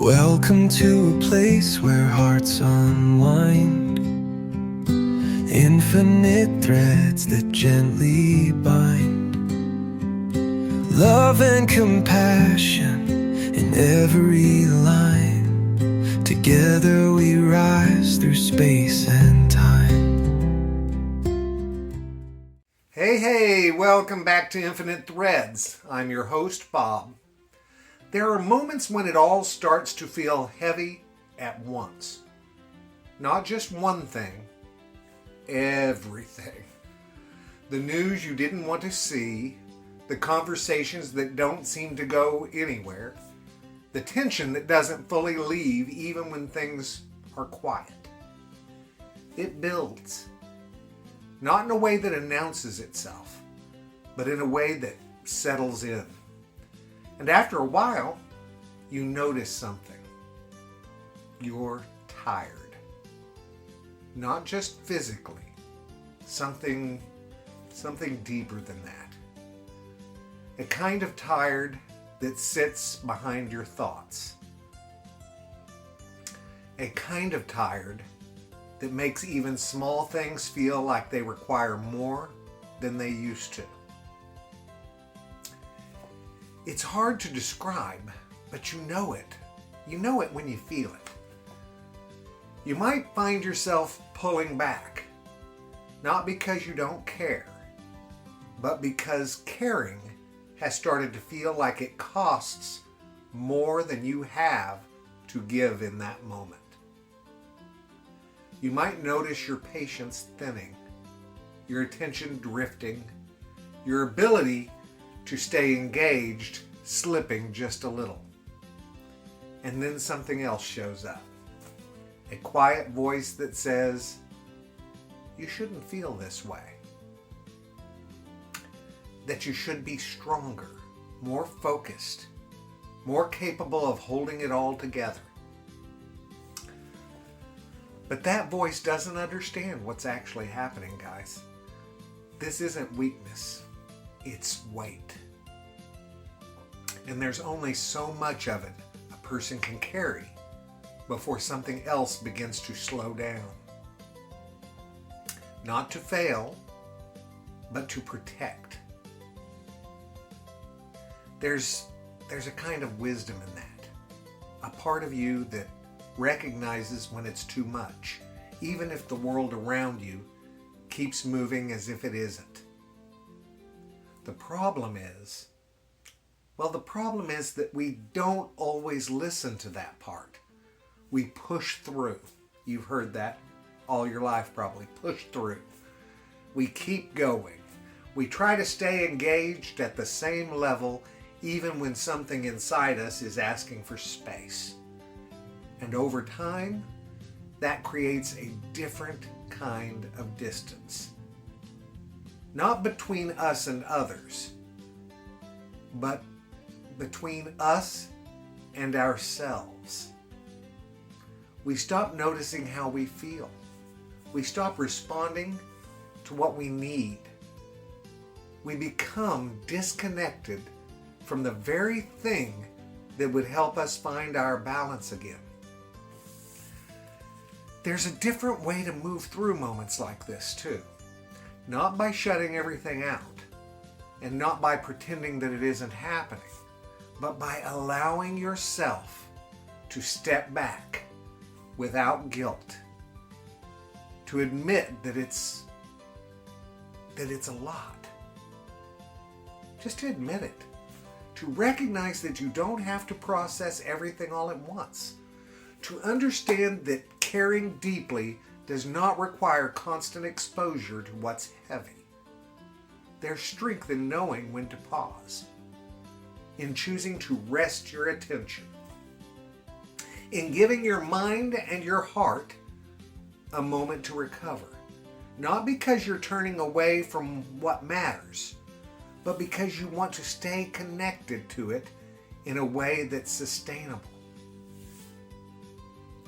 Welcome to a place where hearts unwind, infinite threads that gently bind, love and compassion in every line. Together we rise through space and time. Hey, welcome back to Infinite Threads. I'm your host, Bob. There are moments when it all starts to feel heavy at once. Not just one thing, everything. The news you didn't want to see, the conversations that don't seem to go anywhere, the tension that doesn't fully leave even when things are quiet. It builds. Not in a way that announces itself, but in a way that settles in. And after a while, you notice something. You're tired. Not just physically, something deeper than that. A kind of tired that sits behind your thoughts. A kind of tired that makes even small things feel like they require more than they used to. It's hard to describe, but you know it. You know it when you feel it. You might find yourself pulling back, not because you don't care, but because caring has started to feel like it costs more than you have to give in that moment. You might notice your patience thinning, your attention drifting, your ability to stay engaged slipping just a little. And then something else shows up. A quiet voice that says, you shouldn't feel this way. That you should be stronger, more focused, more capable of holding it all together. But that voice doesn't understand what's actually happening, guys. This isn't weakness. It's weight. And there's only so much of it a person can carry before something else begins to slow down. Not to fail, but to protect. There's a kind of wisdom in that. A part of you that recognizes when it's too much, even if the world around you keeps moving as if it isn't. The problem is that we don't always listen to that part. We push through. You've heard that all your life probably. Push through. We keep going. We try to stay engaged at the same level even when something inside us is asking for space. And over time, that creates a different kind of distance. Not between us and others, but between us and ourselves. We stop noticing how we feel. We stop responding to what we need. We become disconnected from the very thing that would help us find our balance again. There's a different way to move through moments like this too. Not by shutting everything out, and not by pretending that it isn't happening, but by allowing yourself to step back without guilt, to admit that it's a lot. Just to admit it, to recognize that you don't have to process everything all at once, to understand that caring deeply does not require constant exposure to what's heavy. There's strength in knowing when to pause, in choosing to rest your attention, in giving your mind and your heart a moment to recover. Not because you're turning away from what matters, but because you want to stay connected to it in a way that's sustainable.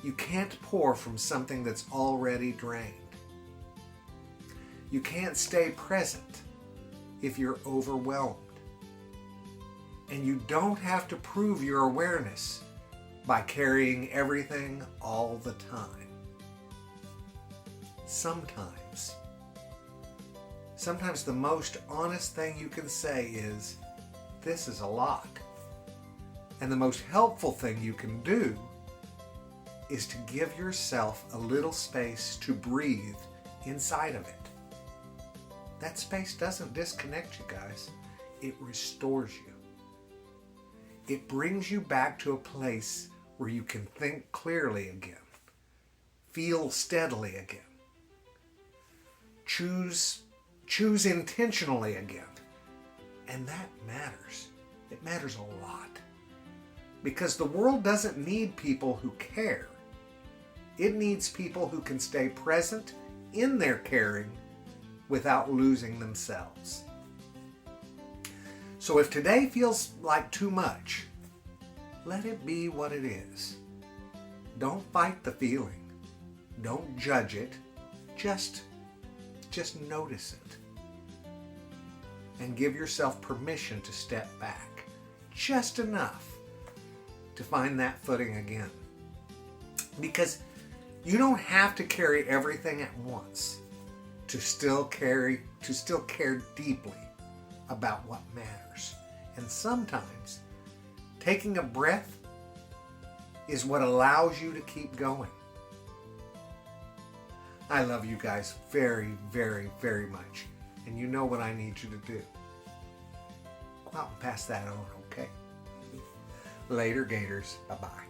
You can't pour from something that's already drained. You can't stay present if you're overwhelmed. And you don't have to prove your awareness by carrying everything all the time. Sometimes the most honest thing you can say is, this is a lot. And the most helpful thing you can do is to give yourself a little space to breathe inside of it. That space doesn't disconnect you, guys. It restores you. It brings you back to a place where you can think clearly again, feel steadily again, choose intentionally again. And that matters. It matters a lot. Because the world doesn't need people who care. It needs people who can stay present in their caring without losing themselves. So if today feels like too much, let it be what it is. Don't fight the feeling. Don't judge it. Just notice it. And give yourself permission to step back. Just enough to find that footing again. Because you don't have to carry everything at once to still care deeply about what matters. And sometimes taking a breath is what allows you to keep going. I love you guys very, very, very much. And you know what I need you to do. Go out and pass that on, okay? Later, Gators. Bye-bye.